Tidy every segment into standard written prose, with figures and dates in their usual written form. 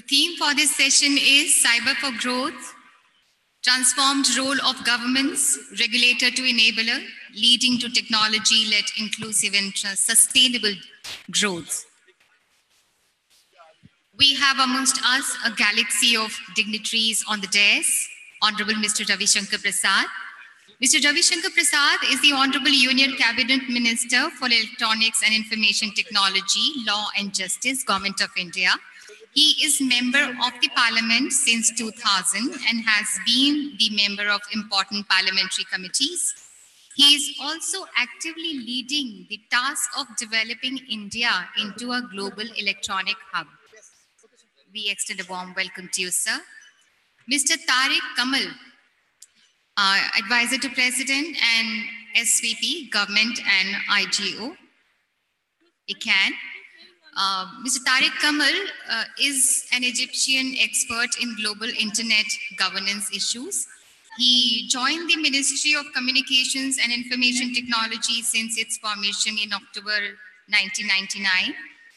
theme for this session is Cyber4Growth, transformed role of governments, regulator to enabler, leading to technology-led inclusive and sustainable growth. We have amongst us a galaxy of dignitaries on the dais. Honorable Mr. Ravi Shankar Prasad. Mr. Ravi Shankar Prasad is the Honorable Union Cabinet Minister for Electronics and Information Technology, Law and Justice, Government of India. He is member of the Parliament since 2000 and has been the member of important parliamentary committees. He is also actively leading the task of developing India into a global electronic hub. We extend a warm welcome to you, sir. Mr. Tariq Kamal, Advisor to President and SVP, Government and IGO, ICANN. Mr. Tariq Kamal is an Egyptian expert in global internet governance issues. He joined the Ministry of Communications and Information Technology since its formation in October 1999.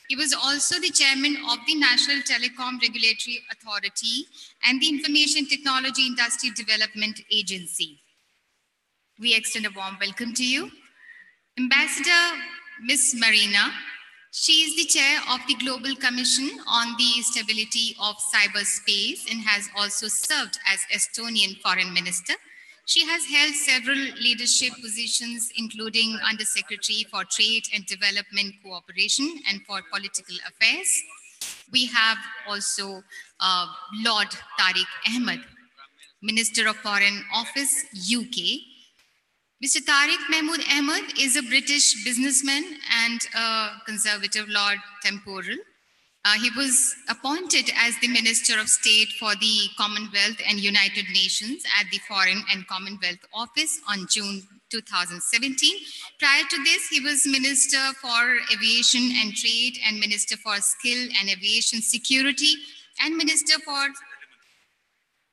He was also the chairman of the National Telecom Regulatory Authority and the Information Technology Industry Development Agency. We extend a warm welcome to you. Ambassador Ms. Marina, she is the chair of the Global Commission on the Stability of Cyberspace and has also served as Estonian Foreign Minister. She has held several leadership positions, including Undersecretary for Trade and Development Cooperation and for Political Affairs. We have also Lord Tariq Ahmed, Minister of Foreign Office, UK. Mr. Tariq Mahmood Ahmed is a British businessman and a conservative Lord Temporal. He was appointed as the Minister of State for the Commonwealth and United Nations at the Foreign and Commonwealth Office on June 2017. Prior to this, he was Minister for Aviation and Trade and Minister for Skill and Aviation Security and Minister for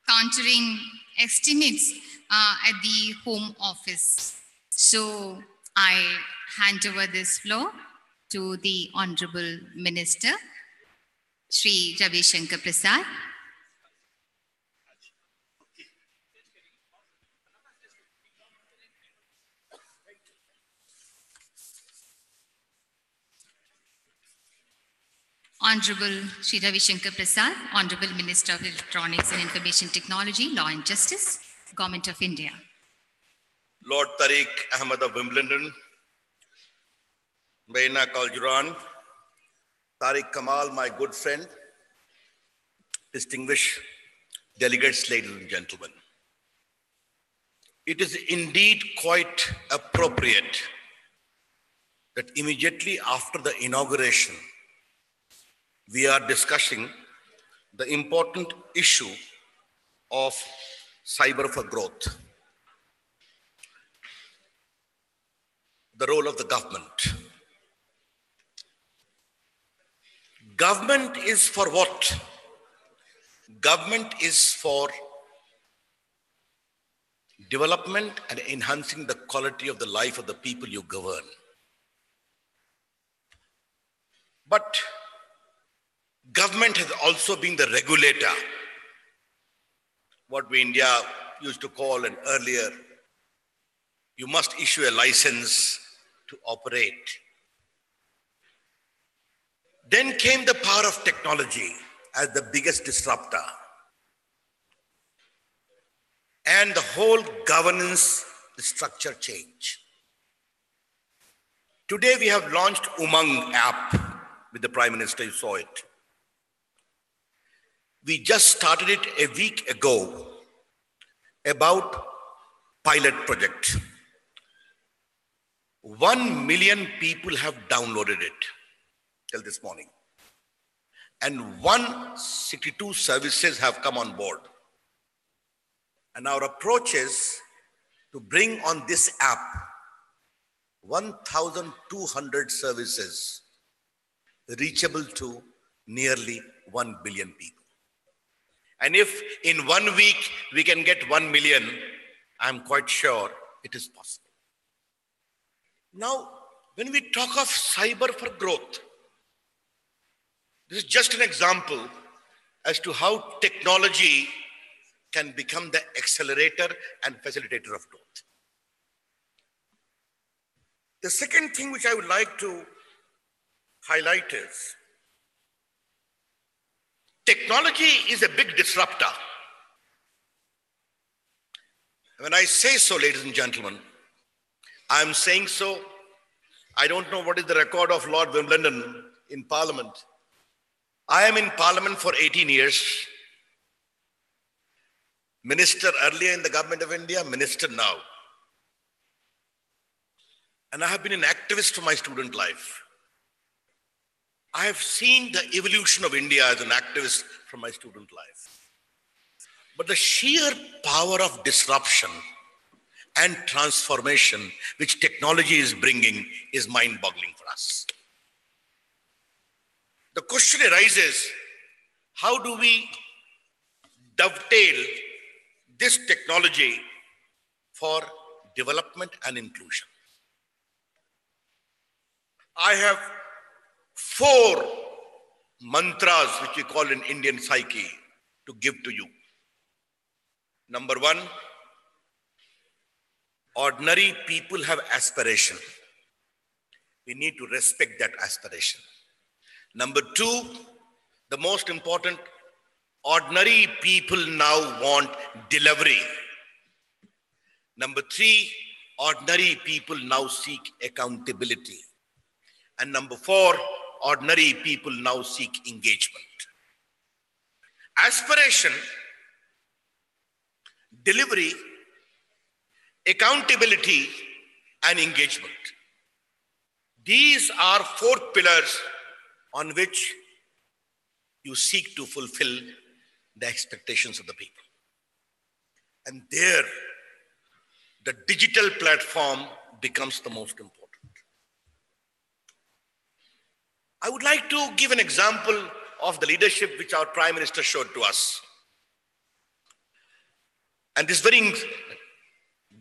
Countering Estimates at the Home Office. So I hand over this floor to the Honorable Minister, Shri Ravi Shankar Prasad. Honorable Shri Ravi Shankar Prasad, Honorable Minister of Electronics and Information Technology, Law and Justice, Government of India. Lord Tariq Ahmed of Wimbledon, Baina Kaljuran, Tariq Kamal, my good friend, distinguished delegates, ladies and gentlemen. It is indeed quite appropriate that immediately after the inauguration, we are discussing the important issue of Cyber4Growth, the role of the government. Government is for what? Government is for development and enhancing the quality of the life of the people you govern. But government has also been the regulator, what we in India used to call an earlier, you must issue a license to operate. Then came the power of technology as the biggest disruptor. And the whole governance structure changed. Today we have launched Umang app with the Prime Minister, you saw it. We just started it a week ago about pilot project. 1 million people have downloaded it till this morning. And 162 services have come on board. And our approach is to bring on this app 1,200 services reachable to nearly 1 billion people. And if in 1 week we can get 1 million, I'm quite sure it is possible. Now, when we talk of Cyber4Growth, this is just an example as to how technology can become the accelerator and facilitator of growth. The second thing which I would like to highlight is technology is a big disruptor. When I say so, ladies and gentlemen, I am saying so. I don't know what is the record of Lord Wimbledon in Parliament. I am in Parliament for 18 years. Minister earlier in the government of India, minister now. And I have been an activist for my student life. I have seen the evolution of India as an activist from my student life. But the sheer power of disruption and transformation which technology is bringing is mind-boggling for us. The question arises, how do we dovetail this technology for development and inclusion? I have 4 mantras which we call in Indian psyche to give to you. Number 1, ordinary people have aspiration. We need to respect that aspiration. Number 2, the most important, ordinary people now want delivery. Number 3, ordinary people now seek accountability. And number 4, ordinary people now seek engagement. Aspiration, delivery, accountability, and engagement. These are 4 pillars on which you seek to fulfill the expectations of the people. And there, the digital platform becomes the most important. I would like to give an example of the leadership which our Prime Minister showed to us. And this very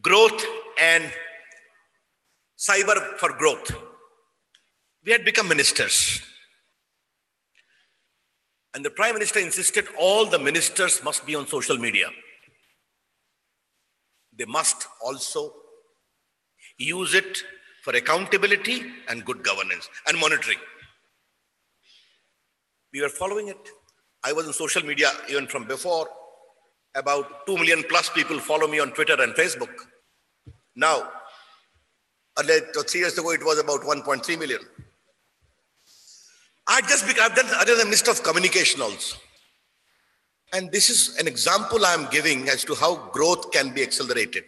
growth and Cyber4Growth. We had become ministers. And the Prime Minister insisted all the ministers must be on social media. They must also use it for accountability and good governance and monitoring. We were following it. I was on social media even from before. About 2 million plus people follow me on Twitter and Facebook. Now, 3 years ago, it was about 1.3 million. I've done other than midst of communication also. And this is an example I'm giving as to how growth can be accelerated.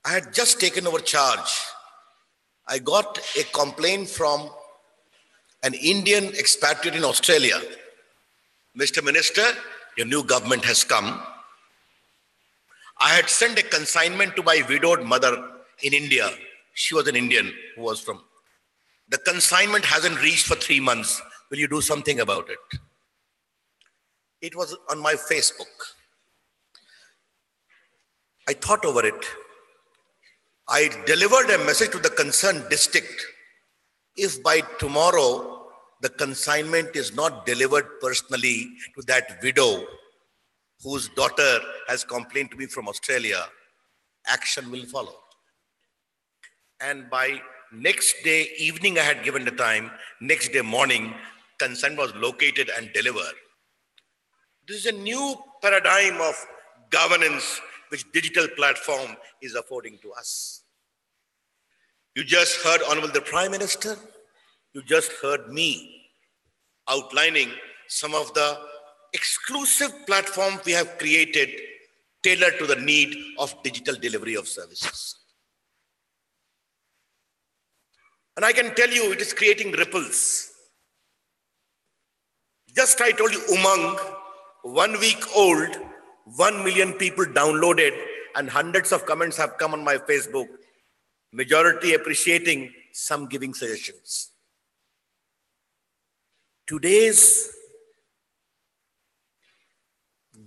I had just taken over charge. I got a complaint from an Indian expatriate in Australia. Mr. Minister, your new government has come. I had sent a consignment to my widowed mother in India. She was an Indian who was from. The consignment hasn't reached for 3 months. Will you do something about it? It was on my Facebook. I thought over it. I delivered a message to the concerned district. If by tomorrow the consignment is not delivered personally to that widow whose daughter has complained to me from Australia, action will follow. And by next day evening, I had given the time, next day morning, consignment was located and delivered. This is a new paradigm of governance which digital platform is affording to us. You just heard Honorable the Prime Minister. You just heard me outlining some of the exclusive platforms we have created tailored to the need of digital delivery of services. And I can tell you it is creating ripples. Just I told you Umang, 1 week old, 1 million people downloaded and hundreds of comments have come on my Facebook. Majority appreciating, some giving suggestions. Today's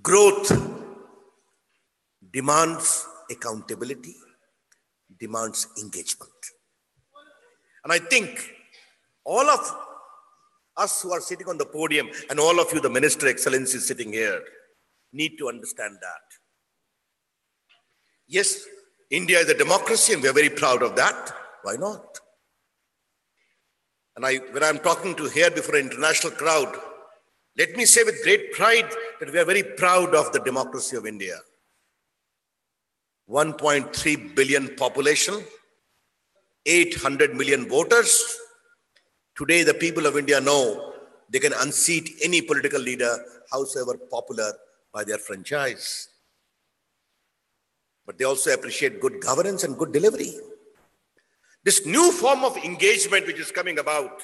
growth demands accountability, demands engagement. And I think all of us who are sitting on the podium and all of you, the Minister Excellencies sitting here, need to understand that. Yes, India is a democracy and we are very proud of that. Why not? And when I'm talking to here before an international crowd, let me say with great pride that we are very proud of the democracy of India. 1.3 billion population, 800 million voters. Today, the people of India know they can unseat any political leader, howsoever popular, by their franchise. But they also appreciate good governance and good delivery. This new form of engagement which is coming about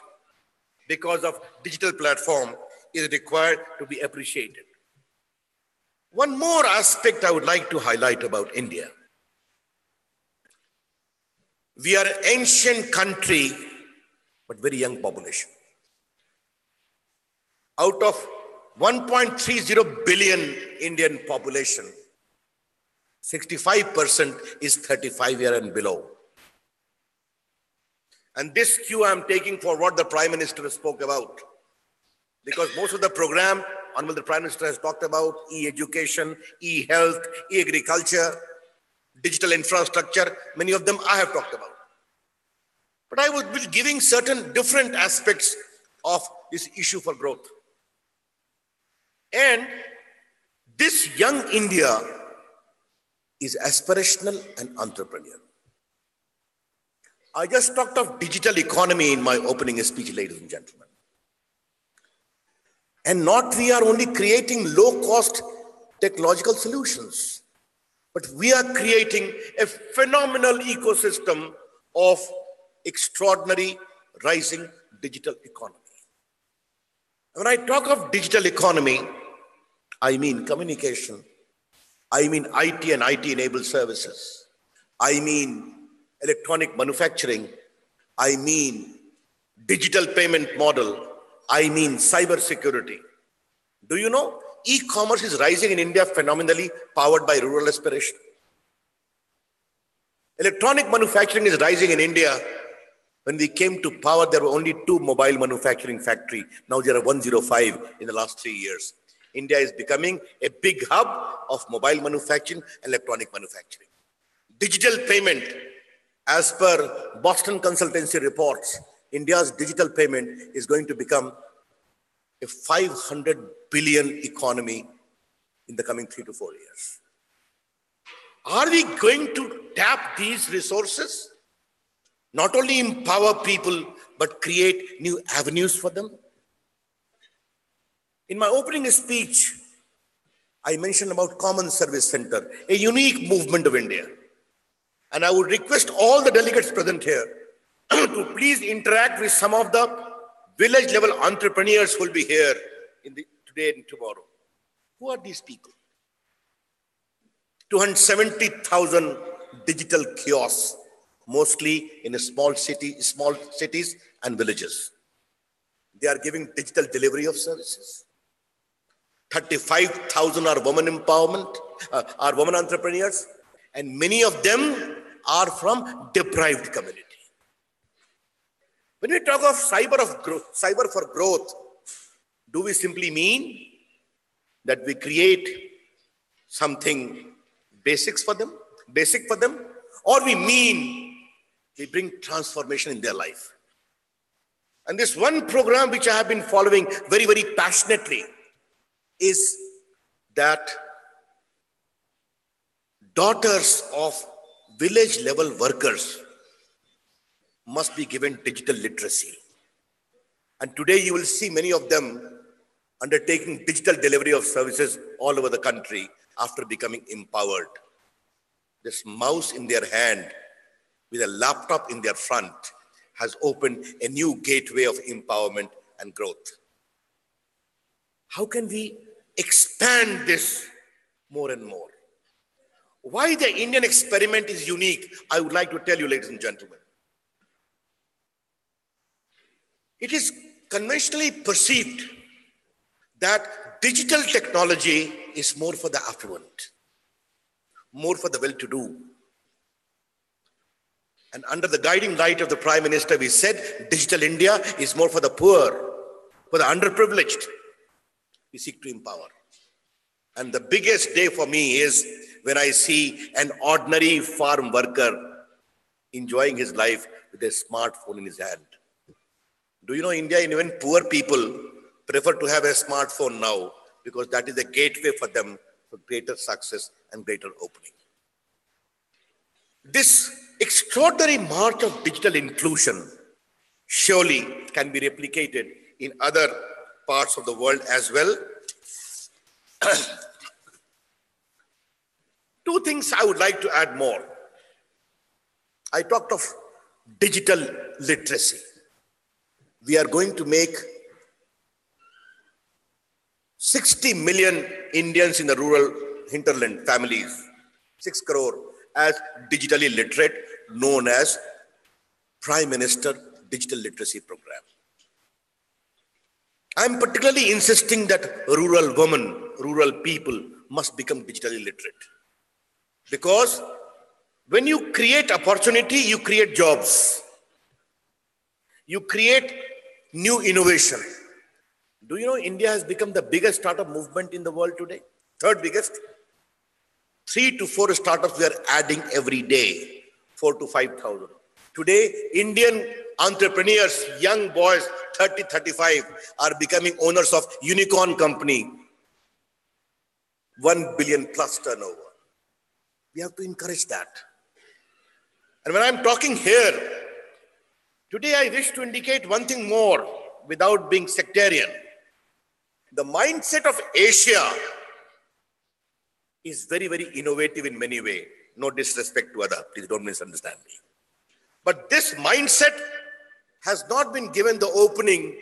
because of digital platform is required to be appreciated. One more aspect I would like to highlight about India. We are an ancient country, but very young population. Out of 1.30 billion Indian population, 65% is 35 years and below. And this cue I'm taking for what the Prime Minister spoke about. Because most of the program, Honorable the Prime Minister has talked about e-education, e-health, e-agriculture, digital infrastructure, many of them I have talked about. But I would be giving certain different aspects of this issue for growth. And this young India is aspirational and entrepreneurial. I just talked of digital economy in my opening speech, ladies and gentlemen. And not we are only creating low-cost technological solutions, but we are creating a phenomenal ecosystem of extraordinary rising digital economy. When I talk of digital economy, I mean communication, I mean IT and IT-enabled services, I mean electronic manufacturing, I mean digital payment model, I mean cyber security. Do you know e-commerce is rising in India phenomenally, powered by rural aspiration? Electronic manufacturing is rising in India. When we came to power, there were only 2 mobile manufacturing factories. Now there are 105 in the last 3 years. India is becoming a big hub of mobile manufacturing and electronic manufacturing. Digital payment, as per Boston Consultancy reports, India's digital payment is going to become a 500 billion economy in the coming 3 to 4 years. Are we going to tap these resources? Not only empower people, but create new avenues for them? In my opening speech, I mentioned about Common Service Center, a unique movement of India. And I would request all the delegates present here to please interact with some of the village level entrepreneurs who will be here today and tomorrow. Who are these people? 270,000 digital kiosks, mostly in small cities and villages. They are giving digital delivery of services. 35,000 are women empowerment, are women entrepreneurs, and many of them are from deprived community. When we talk of cyber for growth, do we simply mean that we create something basic for them, or we mean we bring transformation in their life? And this one program which I have been following very, very passionately is that daughters of village level workers must be given digital literacy. And today you will see many of them undertaking digital delivery of services all over the country after becoming empowered. This mouse in their hand with a laptop in their front has opened a new gateway of empowerment and growth. How can we expand this more and more? Why the Indian experiment is unique, I would like to tell you, ladies and gentlemen. It is conventionally perceived that digital technology is more for the affluent, more for the well-to-do. And under the guiding light of the Prime Minister, we said Digital India is more for the poor, For the underprivileged, we seek to empower. And the biggest day for me is when I see an ordinary farm worker enjoying his life with a smartphone in his hand. Do you know India, even poor people prefer to have a smartphone now because that is the gateway for them for greater success and greater opening. This extraordinary march of digital inclusion surely can be replicated in other parts of the world as well. Two things I would like to add more. I talked of digital literacy. We are going to make 60 million Indians in the rural hinterland families, 6 crore, as digitally literate, known as Prime Minister Digital Literacy Program. I'm particularly insisting that rural women, rural people must become digitally literate. Because when you create opportunity, you create jobs. You create new innovation. Do you know India has become the biggest startup movement in the world today? Third biggest. 3 to 4 startups we are adding every day, 4 to 5,000. Today, Indian entrepreneurs, young boys, 30, 35, are becoming owners of unicorn company, 1 billion plus turnover. We have to encourage that. And when I'm talking here, today I wish to indicate one thing more without being sectarian. The mindset of Asia is very, very innovative in many ways. No disrespect to others, please don't misunderstand me. But this mindset has not been given the opening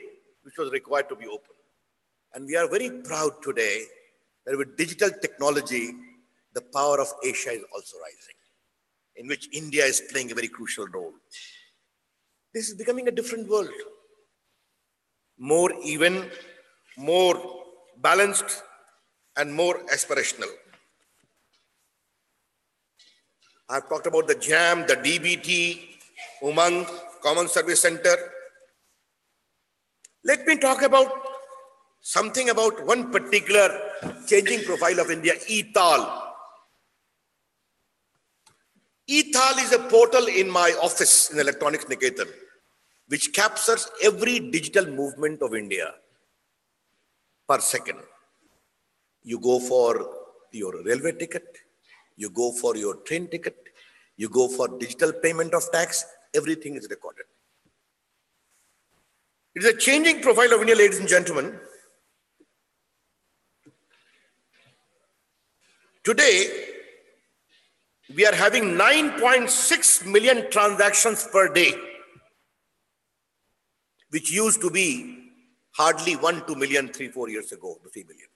which was required to be open. And we are very proud today that with digital technology, the power of Asia is also rising, in which India is playing a very crucial role. This is becoming a different world. More even, more balanced, and more aspirational. I've talked about the JAM, the DBT, Umang, Common Service Center. Let me talk about something about one particular changing profile of India, ETAL. ETAL is a portal in my office in Electronics Niketan, which captures every digital movement of India per second. You go for your railway ticket, you go for your train ticket, you go for digital payment of tax, everything is recorded. It is a changing profile of India, ladies and gentlemen. Today, we are having 9.6 million transactions per day, which used to be hardly 1 to million 3-4 years ago, the 3 million.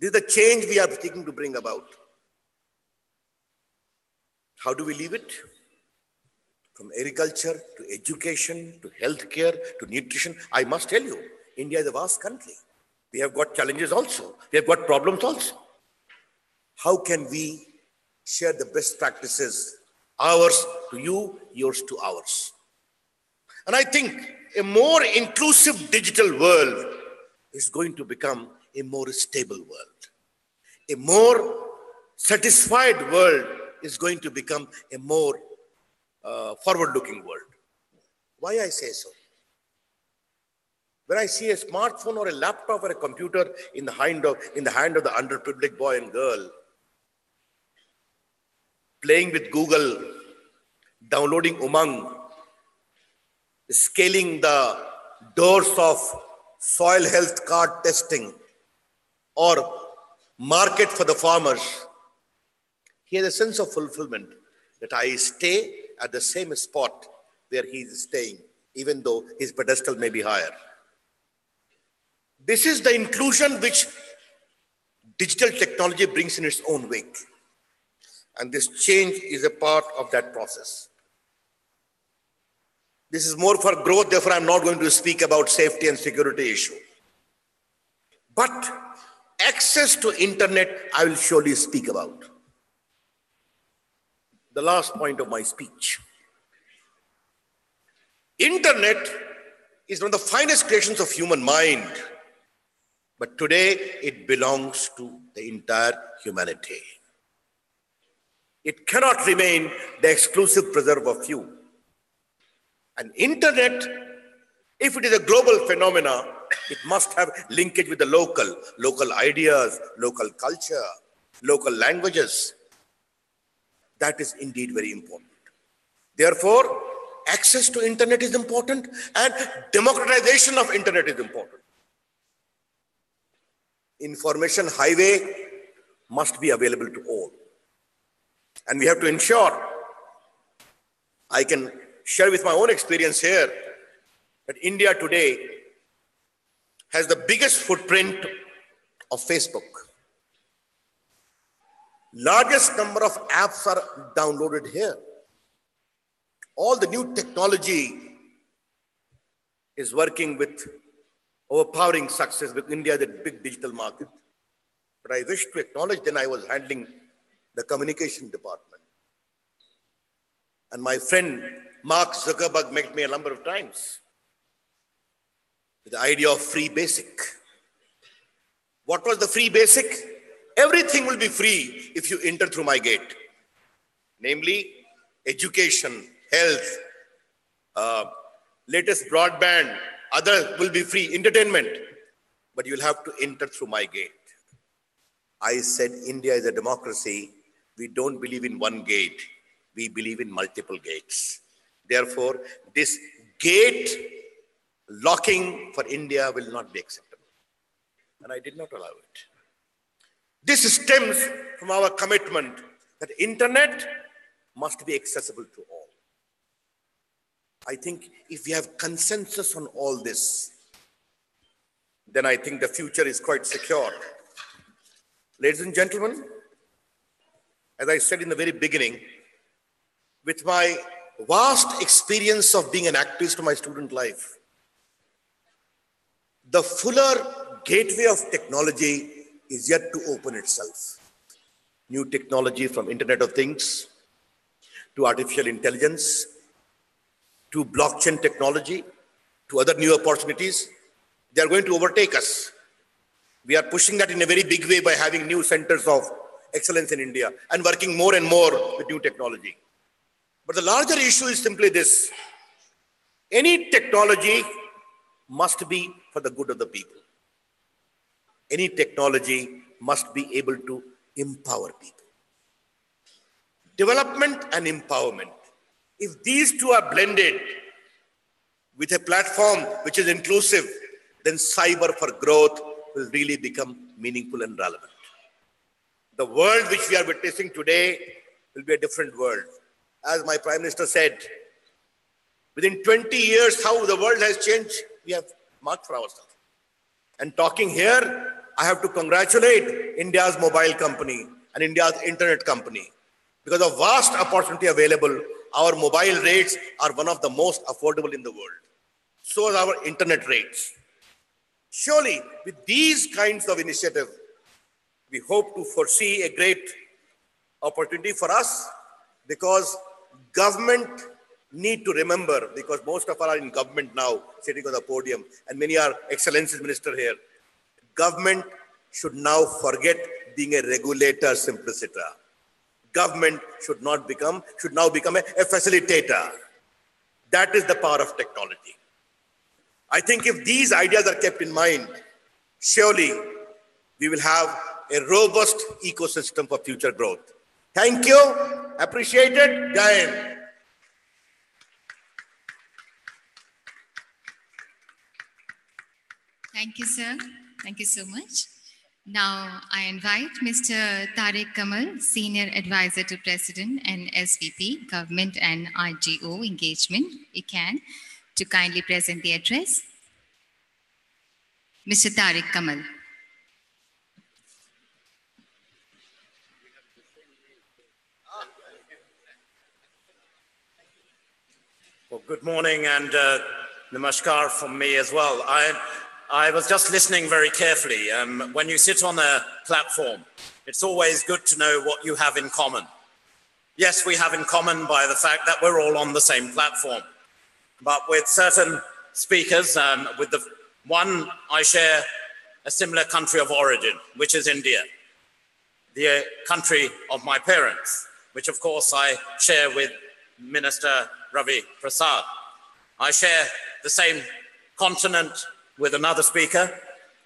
This is the change we are seeking to bring about. How do we leave it? From agriculture to education to healthcare to nutrition. I must tell you, India is a vast country. We have got challenges also. We have got problems also. How can we share the best practices, ours to you, yours to ours? And I think a more inclusive digital world is going to become a more stable world. A more satisfied world is going to become a more forward-looking world. Why I say so? When I see a smartphone or a laptop or a computer in the hand of the underprivileged boy and girl, playing with Google, downloading Umang, scaling the doors of soil health card testing or market for the farmers, he has a sense of fulfillment that I stay at the same spot where he is staying, even though his pedestal may be higher. This is the inclusion which digital technology brings in its own wake. And this change is a part of that process. This is more for growth, therefore I'm not going to speak about safety and security issue. But access to internet, I will surely speak about. The last point of my speech. Internet is one of the finest creations of human mind. But today, it belongs to the entire humanity. It cannot remain the exclusive preserve of few. And internet, if it is a global phenomena, it must have linkage with the local ideas, local culture, local languages. That is indeed very important. Therefore, access to internet is important and democratization of internet is important. Information highway must be available to all. And we have to ensure, I can share with my own experience here, that India today has the biggest footprint of Facebook. Largest number of apps are downloaded here. All the new technology is working with overpowering success with India, the big digital market. But I wish to acknowledge then I was handling the communication department. And my friend Mark Zuckerberg met me a number of times with the idea of free basic. What was the free basic? Everything will be free if you enter through my gate. Namely, education, health, latest broadband, other will be free, entertainment. But you'll have to enter through my gate. I said, India is a democracy. We don't believe in one gate. We believe in multiple gates. Therefore, this gate locking for India will not be acceptable. And I did not allow it. This stems from our commitment that internet must be accessible to all. I think if we have consensus on all this, then I think the future is quite secure. Ladies and gentlemen, as I said in the very beginning, with my vast experience of being an activist in my student life, the fuller gateway of technology is yet to open itself. New technology from Internet of Things to artificial intelligence to blockchain technology to other new opportunities, they are going to overtake us. We are pushing that in a very big way by having new centers of excellence in India and working more and more with new technology. But the larger issue is simply this. Any technology must be for the good of the people. Any technology must be able to empower people. Development and empowerment. If these two are blended with a platform which is inclusive, then Cyber4Growth will really become meaningful and relevant. The world which we are witnessing today will be a different world. As my Prime Minister said, within 20 years, how the world has changed, we have marked for ourselves. And talking here, I have to congratulate India's mobile company and India's internet company. Because of vast opportunity available, our mobile rates are one of the most affordable in the world. So are our internet rates. Surely, with these kinds of initiatives, we hope to foresee a great opportunity for us, because government need to remember, because most of us are in government now, sitting on the podium, and many are excellences minister here. Government should now forget being a regulator simpliciter. Government should now become a facilitator. That is the power of technology. I think if these ideas are kept in mind, surely we will have a robust ecosystem for future growth. Thank you. Appreciate it. Jai Hind. Thank you, sir. Thank you so much. Now, I invite Mr. Tariq Kamal, Senior Advisor to President and SVP, Government and IGO Engagement, ICANN, to kindly present the address. Mr. Tariq Kamal. Well, good morning and namaskar from me as well. I was just listening very carefully. When you sit on a platform, it's always good to know what you have in common. Yes, we have in common by the fact that we're all on the same platform, but with certain speakers. With the one, I share a similar country of origin, which is India, the country of my parents, which of course I share with Minister Ravi Prasad. I share the same continent with another speaker,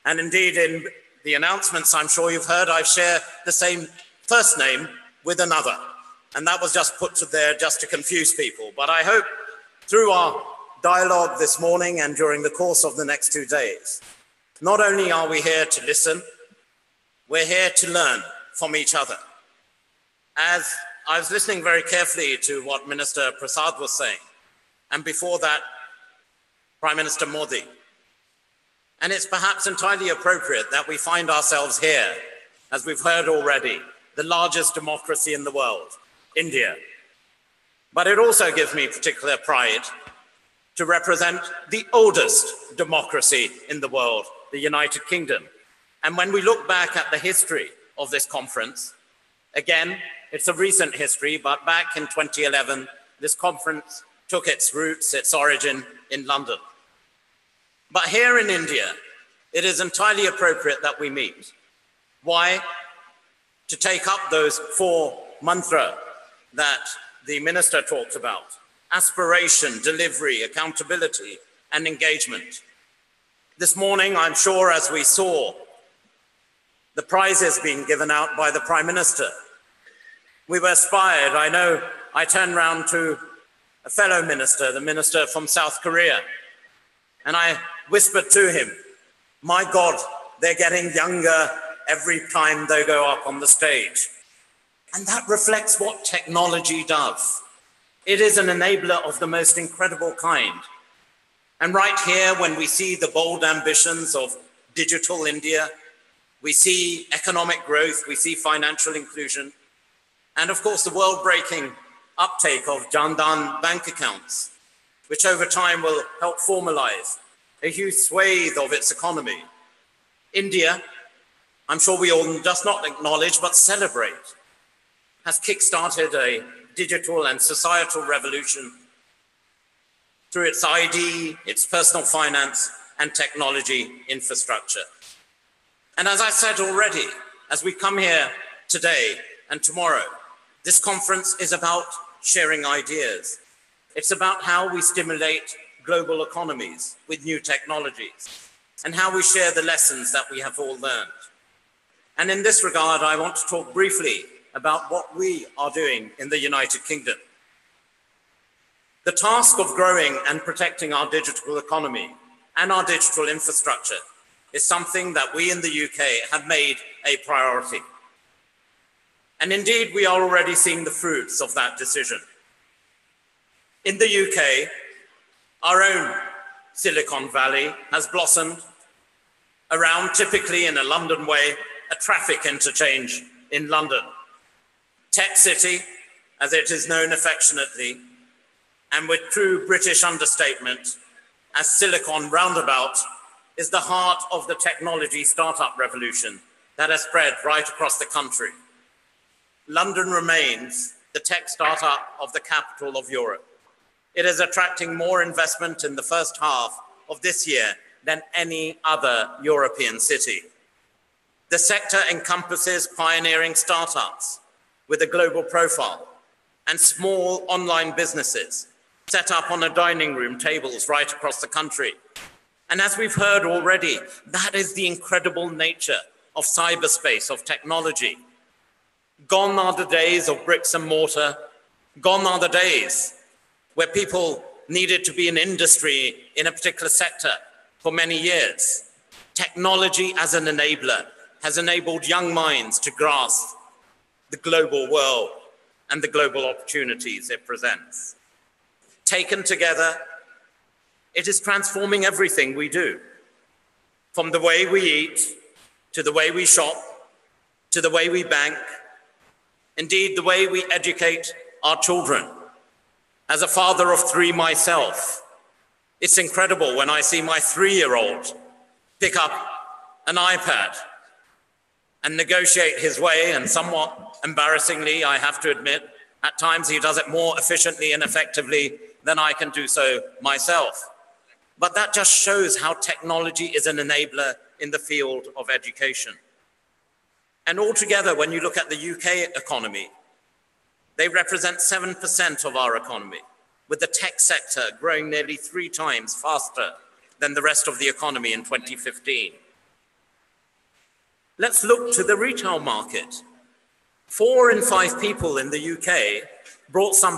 and indeed in the announcements I'm sure you've heard, I share the same first name with another. And that was just put there just to confuse people. But I hope through our dialogue this morning and during the course of the next 2 days, not only are we here to listen, we're here to learn from each other. As I was listening very carefully to what Minister Prasad was saying, and before that, Prime Minister Modi. And it's perhaps entirely appropriate that we find ourselves here, as we've heard already, the largest democracy in the world, India. But it also gives me particular pride to represent the oldest democracy in the world, the United Kingdom. And when we look back at the history of this conference, again, it's a recent history, but back in 2011, this conference took its roots, its origin in London. But here in India, it is entirely appropriate that we meet. Why? To take up those 4 mantras that the minister talked about: aspiration, delivery, accountability, and engagement. This morning, I'm sure, as we saw the prizes being given out by the Prime Minister, we were inspired. I know I turned round to a fellow minister, the minister from South Korea, and I whispered to him, my God, they're getting younger every time they go up on the stage. And that reflects what technology does. It is an enabler of the most incredible kind. And right here, when we see the bold ambitions of digital India, we see economic growth, we see financial inclusion, and of course, the world-breaking uptake of Jan Dhan bank accounts, which over time will help formalize a huge swathe of its economy. India, I'm sure we all just not acknowledge, but celebrate, has kickstarted a digital and societal revolution through its ID, its personal finance, and technology infrastructure. And as I said already, as we come here today and tomorrow, this conference is about sharing ideas. It's about how we stimulate global economies with new technologies and how we share the lessons that we have all learned. And in this regard, I want to talk briefly about what we are doing in the United Kingdom. The task of growing and protecting our digital economy and our digital infrastructure is something that we in the UK have made a priority. And indeed, we are already seeing the fruits of that decision. In the UK, our own Silicon Valley has blossomed around, typically in a London way, a traffic interchange in London. Tech City, as it is known affectionately, and with true British understatement, as Silicon Roundabout, is the heart of the technology startup revolution that has spread right across the country. London remains the tech startup of the capital of Europe. It is attracting more investment in the first half of this year than any other European city. The sector encompasses pioneering startups with a global profile and small online businesses set up on a dining room tables right across the country. And as we've heard already, that is the incredible nature of cyberspace, of technology. Gone are the days of bricks and mortar. Gone are the days where people needed to be in industry in a particular sector for many years. Technology as an enabler has enabled young minds to grasp the global world and the global opportunities it presents. Taken together, it is transforming everything we do, from the way we eat, to the way we shop, to the way we bank, indeed the way we educate our children. As a father of 3 myself, it's incredible when I see my 3-year-old pick up an iPad and negotiate his way, and somewhat embarrassingly, I have to admit, at times he does it more efficiently and effectively than I can do so myself. But that just shows how technology is an enabler in the field of education. And altogether, when you look at the UK economy, they represent 7% of our economy, with the tech sector growing nearly 3 times faster than the rest of the economy in 2015. Let's look to the retail market. 4 in 5 people in the UK brought some